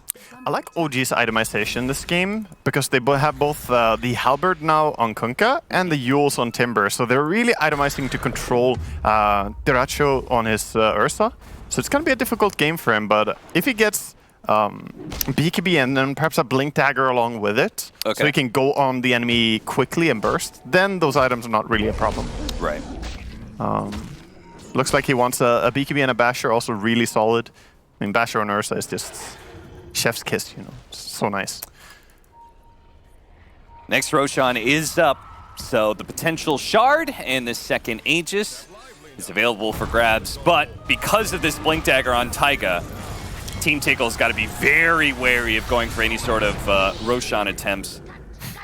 I like OG's itemization in this game because they have both the Halberd now on Kunkka and the Yules on Timber, so they're really itemizing to control Duracho on his Ursa. So it's going to be a difficult game for him, but if he gets BKB and then perhaps a Blink Dagger along with it, so he can go on the enemy quickly and burst, then those items are not really a problem. Right. Looks like he wants a BKB and a Basher, also really solid. I mean, Basher on Ursa is just chef's kiss, you know, so nice. Next Roshan is up, so the potential Shard and the second Aegis is available for grabs, but because of this Blink Dagger on Taiga, Team Tickles got to be very wary of going for any sort of Roshan attempts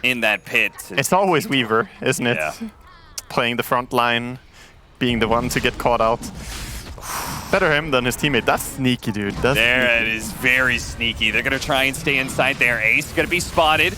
in that pit. It's always Weaver, isn't it? Yeah. Playing the front line, being the one to get caught out. Better him than his teammate. That's sneaky, dude. That's There sneaky. it is, very sneaky. They're going to try and stay inside there. Ace going to be spotted.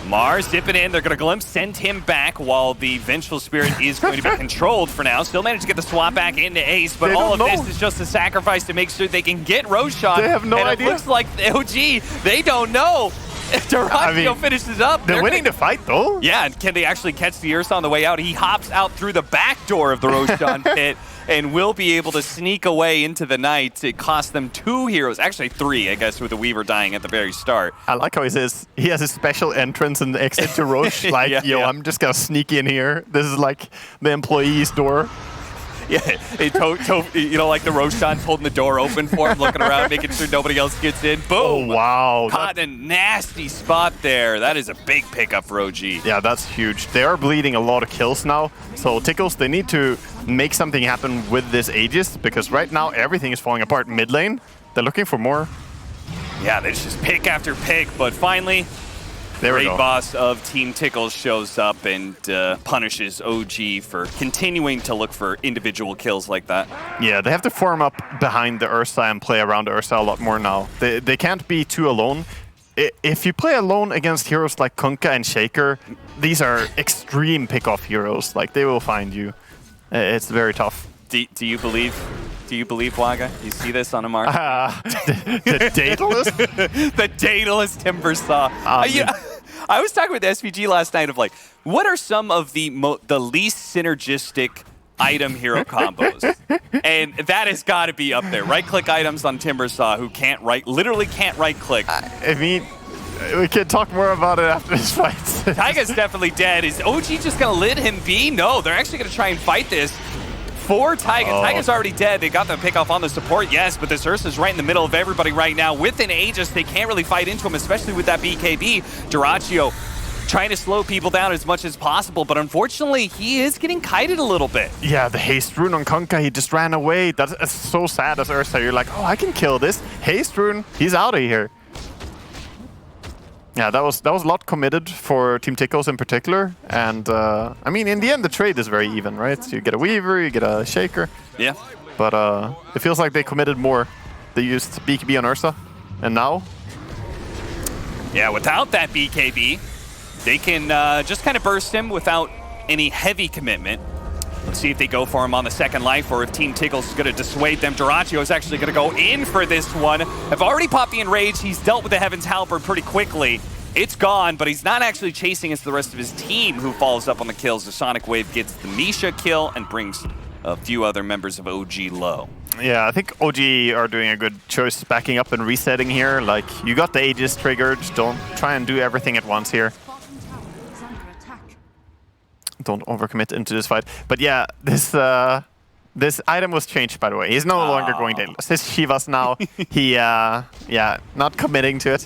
Mars dipping in. They're going to glimpse, send him back while the Vengeful Spirit is going to be controlled for now. Still managed to get the swap back into Ace, but They all of don't this know. is just a sacrifice to make sure they can get Roshan. They have no and idea. It looks like OG, they don't know. If Duratio finishes up, They're winning the fight, though. Yeah, and can they actually catch the Ursa on the way out? He hops out through the back door of the Roshan pit and will be able to sneak away into the night. It cost them 2 heroes, actually 3, I guess, with the Weaver dying at the very start. I like how he says he has a special entrance and exit to Roche. Like, Yeah, yo, yeah. I'm just gonna sneak in here. This is like the employee's door. Yeah, you know, like the Roshan's holding the door open for him, looking around, making sure nobody else gets in. Oh, Boom! wow. Caught in a nasty spot there. That is a big pickup for OG. Yeah, that's huge. They are bleeding a lot of kills now. So Tickles, they need to make something happen with this Aegis, because right now everything is falling apart mid lane. They're looking for more. Yeah, they just pick after pick, but finally, There we Great go. boss of Team Tickles shows up and punishes OG for continuing to look for individual kills like that. Yeah, they have to form up behind the Ursa and play around Ursa a lot more now. They can't be too alone. If you play alone against heroes like Kunkka and Shaker, these are extreme pick-off heroes. Like, they will find you. It's very tough. Do you believe? Do you believe, Waga? You see this on a mark? The Daedalus? The Daedalus Timbersaw. I was talking with SVG last night of like, what are some of the least synergistic item hero combos? And that has got to be up there. Right-click items on Timbersaw who literally can't right-click. I mean, we can talk more about it after this fight. Taiga's definitely dead. Is OG just going to let him be? No, they're actually going to try and fight this for Taiga. Oh. Taiga's already dead. They got the pick off on the support, yes, but this Ursa's right in the middle of everybody right now. With an Aegis, they can't really fight into him, especially with that BKB. Duratio trying to slow people down as much as possible, but unfortunately, he is getting kited a little bit. Yeah, the haste rune on Kunkka, he just ran away. That's so sad as Ursa. You're like, oh, I can kill this. Haste rune, he's out of here. Yeah, that was a lot committed for Team Tickles in particular. And, I mean, in the end, the trade is very even, right? So you get a Weaver, you get a Shaker. Yeah. But it feels like they committed more. They used BKB on Ursa. And now? Yeah, without that BKB, they can just kind of burst him without any heavy commitment. Let's see if they go for him on the second life or if Team Tickles is going to dissuade them. Duratio is actually going to go in for this one. I've already popped the Enrage. He's dealt with the Heaven's Halberd pretty quickly. It's gone, but he's not actually chasing as the rest of his team who follows up on the kills. The Sonic Wave gets the Misha kill and brings a few other members of OG low. Yeah, I think OG are doing a good choice backing up and resetting here. Like, you got the Aegis triggered. Don't try and do everything at once here. Don't overcommit into this fight. But yeah, this item was changed, by the way. He's no longer going Daedalus. It's Shivas now. He, yeah, not committing to it.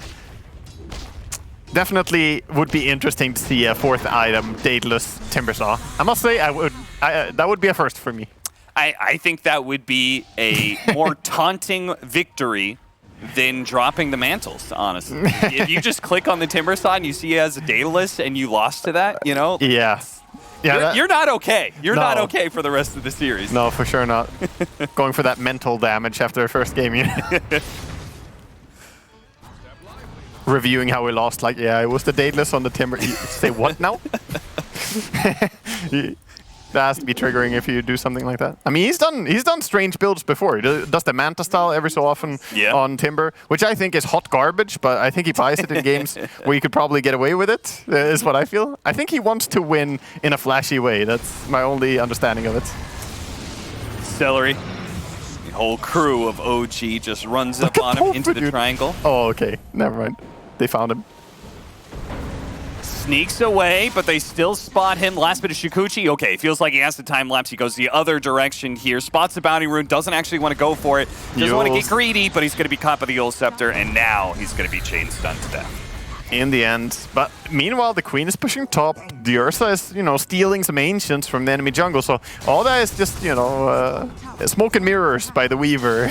Definitely would be interesting to see a fourth item, Daedalus Timbersaw. I must say, that would be a first for me. I think that would be a more taunting victory than dropping the mantles, honestly. If you just click on the Timbersaw and you see it as a Daedalus and you lost to that, you know? Yeah. Yeah, You're not okay. You're not No. okay for the rest of the series. No, for sure not. Going for that mental damage after the first game. Reviewing how we lost, like, yeah, it was the Daedalus on the Timber. You say what now? That has to be triggering if you do something like that. I mean, he's done strange builds before. He does the Manta style every so often on Timber, which I think is hot garbage, but I think he buys it in games where you could probably get away with it, is what I feel. I think he wants to win in a flashy way. That's my only understanding of it. Celery. Whole crew of OG just runs up on him into the triangle. Oh, okay. Never mind. They found him. Sneaks away, but they still spot him. Last bit of Shikuchi. Okay, feels like he has the time lapse. He goes the other direction here. Spots the bounty rune. Doesn't actually want to go for it. Doesn't want to get greedy, but he's going to be caught by the Yule Scepter, and now he's going to be chain stunned to death. In the end. But meanwhile, the Queen is pushing top. The Ursa is, stealing some Ancients from the enemy jungle. So all that is just, smoke and mirrors by the Weaver.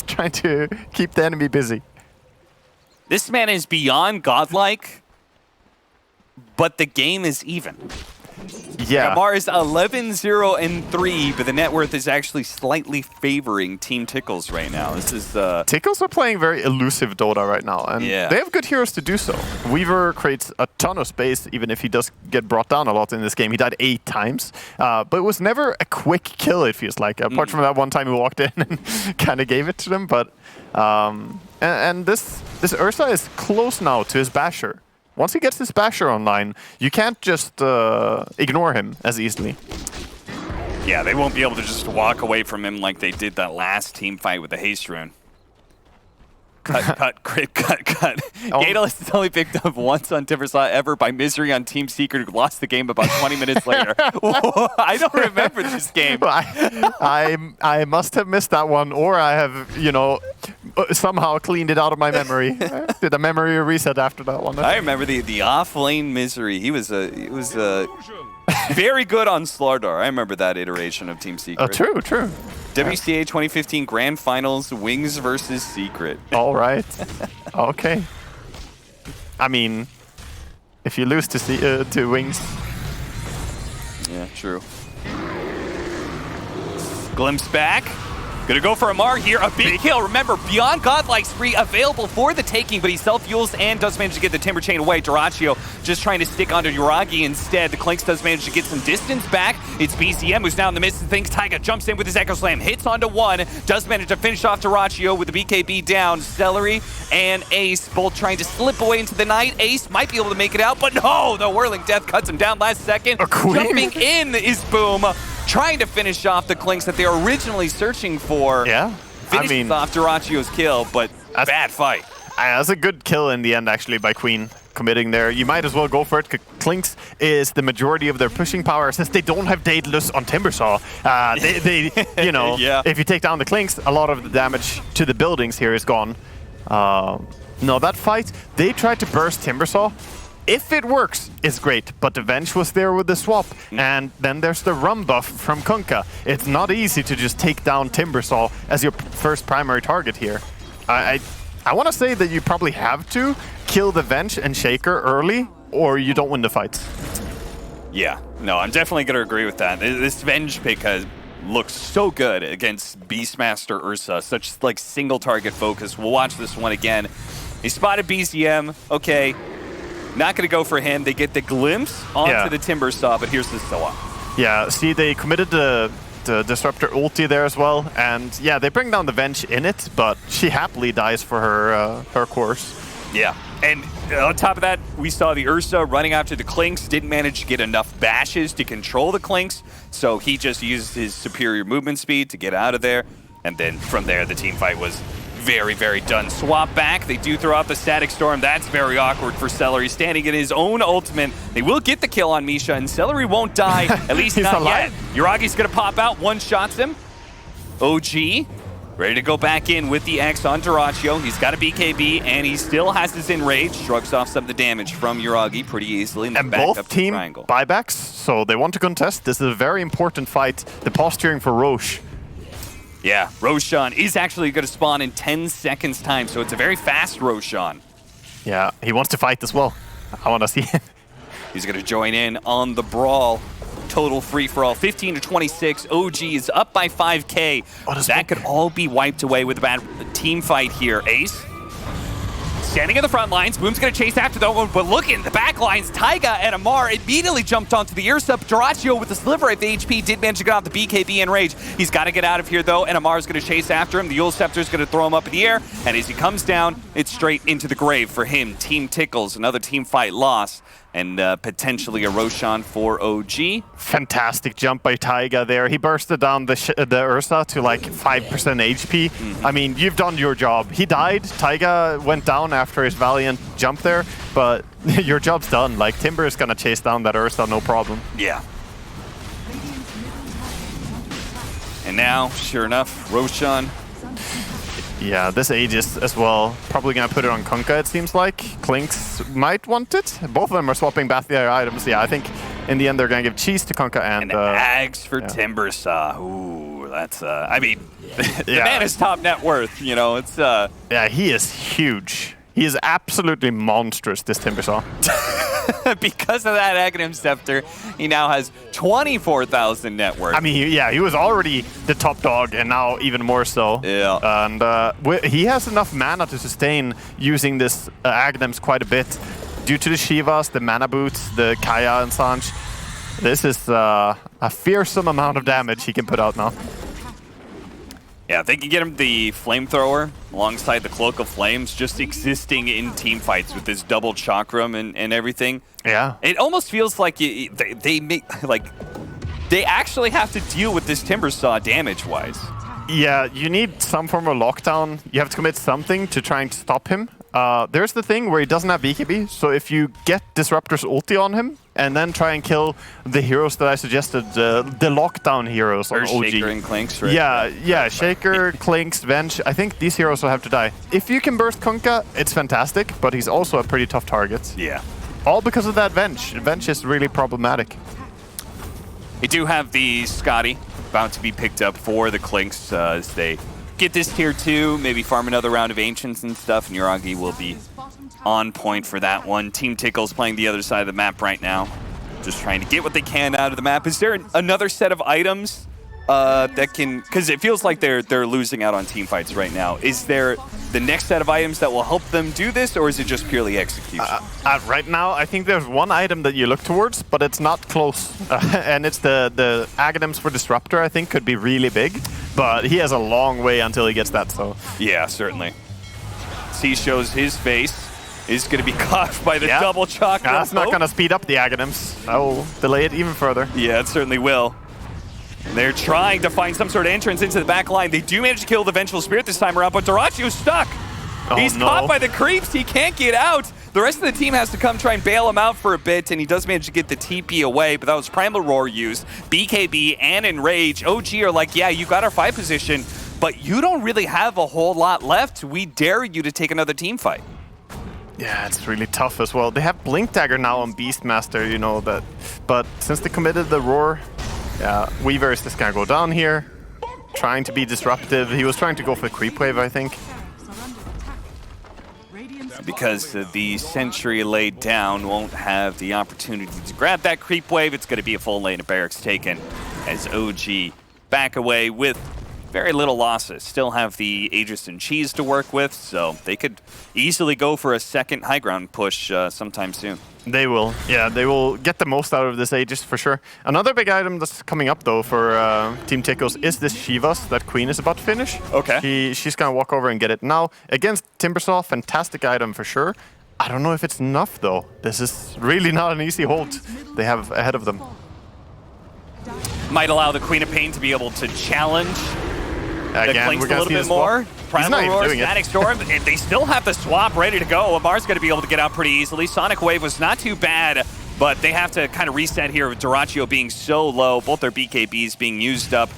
Trying to keep the enemy busy. This man is beyond godlike, but the game is even. Yeah. Amar is 11-0-3, but the net worth is actually slightly favoring Team Tickles right now. This is Tickles are playing very elusive Dota right now, and they have good heroes to do so. Weaver creates a ton of space, even if he does get brought down a lot in this game. He died 8 times, but it was never a quick kill, it feels like, apart from that one time he walked in and kind of gave it to them. But and this Ursa is close now to his Basher. Once he gets his Basher online, you can't just ignore him as easily. Yeah, they won't be able to just walk away from him like they did that last team fight with the Haste Rune. Cut, crit, cut. Oh. Gatalist is only picked up once on Timbersaw ever by Misery on Team Secret, who lost the game about 20 minutes later. I don't remember this game. I must have missed that one, or I have, somehow cleaned it out of my memory. Did a memory reset after that one? I remember the off-lane Misery. He was very good on Slardar. I remember that iteration of Team Secret. True. WCA 2015 Grand Finals, Wings versus Secret. All right. Okay. I mean, if you lose to Wings. Yeah, true. Glimpse back. Gonna go for Amar here. A big kill. Remember, Beyond Godlike Spree available for the taking, but he self-fuels and does manage to get the Timber Chain away. Duraccio just trying to stick onto Yuragi instead. The Clinks does manage to get some distance back. It's BCM who's now in the midst of things. Taiga jumps in with his Echo Slam, hits onto one, does manage to finish off Duraccio with the BKB down. Celery and Ace both trying to slip away into the night. Ace might be able to make it out, but no! The Whirling Death cuts him down last second. Jumping in is Boom, trying to finish off the Clinks that they were originally searching for. Yeah. Finishes off Duraccio's kill, but bad fight. That's a good kill in the end, actually, by Queen committing there. You might as well go for it. Clinks is the majority of their pushing power since they don't have Daedalus on Timbersaw. If you take down the Clinks, a lot of the damage to the buildings here is gone. No, that fight, they tried to burst Timbersaw. If it works, it's great, but the Venge was there with the swap, and then there's the rum buff from Kunkka. It's not easy to just take down Timbersaw as your first primary target here. I want to say that you probably have to kill the Venge and Shaker early, or you don't win the fight. Yeah, no, I'm definitely going to agree with that. This Venge pick looks so good against Beastmaster Ursa, such single target focus. We'll watch this one again. He spotted BCM, okay. Not going to go for him. They get the glimpse onto the Timbersaw, but here's the Soa. Yeah, see, they committed the Disruptor ulti there as well, and yeah, they bring down the Venge in it, but she happily dies for her course. Yeah, and on top of that, we saw the Ursa running after the Clinks, didn't manage to get enough bashes to control the Clinks, so he just used his superior movement speed to get out of there, and then from there, the team fight was very, very done. Swap back. They do throw out the Static Storm. That's very awkward for Celery. Standing in his own ultimate. They will get the kill on Misha, and Celery won't die. At least not alive. yet. Yuragi's going to pop out. One-shots him. OG ready to go back in with the X on Duraccio. He's got a BKB, and he still has his Enrage. Shrugs off some of the damage from Yuragi pretty easily. And both team buybacks, so they want to contest. This is a very important fight. The posturing for Roche. Yeah, Roshan is actually going to spawn in 10 seconds time, so it's a very fast Roshan. Yeah, he wants to fight as well. I want to see him. He's going to join in on the brawl. Total free-for-all, 15-26. OG is up by 5K. That could all be wiped away with a bad team fight here. Ace standing in the front lines. Boom's going to chase after that one, but look in the back lines. Taiga and Amar immediately jumped onto the Ursa. Duraccio with the sliver of the HP did manage to get out the BKB and Rage. He's got to get out of here, though, and Amar's going to chase after him. The Yule Scepter is going to throw him up in the air, and as he comes down, it's straight into the grave for him. Team Tickles, another team fight loss, and potentially a Roshan for OG. Fantastic jump by Taiga there. He bursted down the Ursa to like 5% HP. I mean, you've done your job. He died. Taiga went down after his valiant jump there, but your job's done. Like, Timber is gonna chase down that Ursa, no problem. Yeah. And now, sure enough, Roshan. Yeah, this Aegis as well. Probably gonna put it on Kunkka, it seems like. Klinks might want it. Both of them are swapping back their items. Yeah, I think in the end they're gonna give cheese to Kunkka and... Ags for Timbersaw. Ooh, that's... I mean, the man is top net worth, you know, it's... Yeah, he is huge. He is absolutely monstrous, this Timbersaw. Because of that Aghanim Scepter, he now has 24,000 net worth. I mean, he was already the top dog, and now even more so. Yeah. And he has enough mana to sustain using this Aghanims quite a bit. Due to the Shivas, the mana boots, the Kaya and Sanj. This is a fearsome amount of damage he can put out now. Yeah, if they can get him the Flamethrower alongside the Cloak of Flames, just existing in team fights with this double Chakram and everything. Yeah. It almost feels like they make, like, they actually have to deal with this Timbersaw damage-wise. Yeah, you need some form of lockdown. You have to commit something to trying to stop him. There's the thing where he doesn't have BKB, so if you get Disruptor's ulti on him, and then try and kill the heroes that I suggested, the lockdown heroes on OG. Shaker and Klinks, right? Yeah, Shaker, Klinks, Venge. I think these heroes will have to die. If you can burst Kunkka, it's fantastic, but he's also a pretty tough target. Yeah. All because of that Venge. Venge is really problematic. We do have the Scotty about to be picked up for the Klinks as they get this tier 2, maybe farm another round of Ancients and stuff, and Yuragi will be on point for that one. Team Tickles playing the other side of the map right now, just trying to get what they can out of the map. Is there another set of items that can, because it feels like they're losing out on team fights right now. Is there the next set of items that will help them do this, or is it just purely execution? Right now, I think there's one item that you look towards, but it's not close. And it's the Aghanims for Disruptor, I think, could be really big. But he has a long way until he gets that, so... Yeah, certainly. C shows his face. Is going to be caught by the double Chakra. That's not going to speed up the Aghanims. That will delay it even further. Yeah, it certainly will. They're trying to find some sort of entrance into the back line. They do manage to kill the Vengeful Spirit this time around, but Dorachio's stuck. He's caught by the creeps. He can't get out. The rest of the team has to come try and bail him out for a bit, and he does manage to get the TP away, but that was Primal Roar used. BKB and Enrage. OG are like, yeah, you got our 5 position, but you don't really have a whole lot left. We dare you to take another team fight. Yeah, it's really tough as well. They have Blink Dagger now on Beastmaster, you know that. But since they committed the Roar, yeah, Weaver is just gonna go down here, trying to be disruptive. He was trying to go for Creep Wave, I think. Because the Sentry laid down won't have the opportunity to grab that Creep Wave. It's going to be a full lane of barracks taken as OG back away with very little losses. Still have the Aegis and Cheese to work with, so they could easily go for a second high ground push sometime soon. They will. Yeah, they will get the most out of this Aegis for sure. Another big item that's coming up though for Team Tickles is this Shivas that Queen is about to finish. Okay. She's gonna walk over and get it. Now, against Timbersaw, fantastic item for sure. I don't know if it's enough though. This is really not an easy hold they have ahead of them. Might allow the Queen of Pain to be able to challenge the Klinks a little bit more. Primal Roar, Static Storm, they still have the swap ready to go. Amar's going to be able to get out pretty easily. Sonic Wave was not too bad, but they have to kind of reset here with Dorachio being so low, both their BKBs being used up.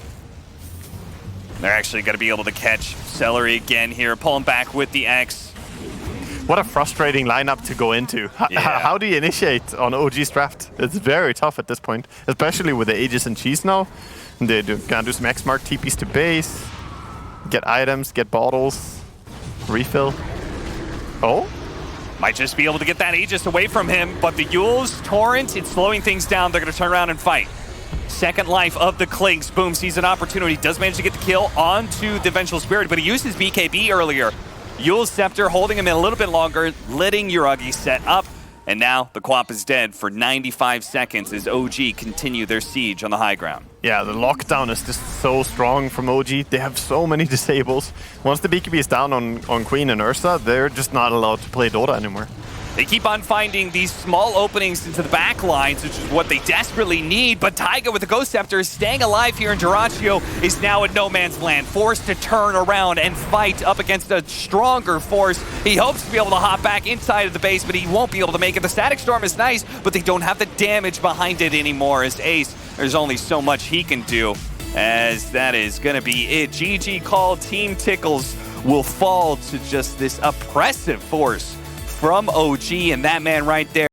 They're actually going to be able to catch Celery again here, pulling back with the X. What a frustrating lineup to go into. How do you initiate on OG's draft? It's very tough at this point, especially with the Aegis and Cheese now. They're gonna do some X-Mark TPs to base, get items, get bottles, refill. Oh? Might just be able to get that Aegis away from him, but the Yule's Torrent, it's slowing things down. They're going to turn around and fight. Second life of the Klinks. Boom, sees an opportunity. Does manage to get the kill onto the Vengeful Spirit, but he used his BKB earlier. Yule's Scepter holding him in a little bit longer, letting Yuragi set up. And now the Quap is dead for 95 seconds as OG continue their siege on the high ground. Yeah, the lockdown is just so strong from OG. They have so many disables. Once the BKB is down on Queen and Ursa, they're just not allowed to play Dota anymore. They keep on finding these small openings into the back lines, which is what they desperately need, but Taiga with the Ghost Scepter is staying alive here, and Jirachi is now in no man's land, forced to turn around and fight up against a stronger force. He hopes to be able to hop back inside of the base, but he won't be able to make it. The Static Storm is nice, but they don't have the damage behind it anymore. As Ace, there's only so much he can do, as that is going to be it. GG call. Team Tickles will fall to just this oppressive force from OG, and that man right there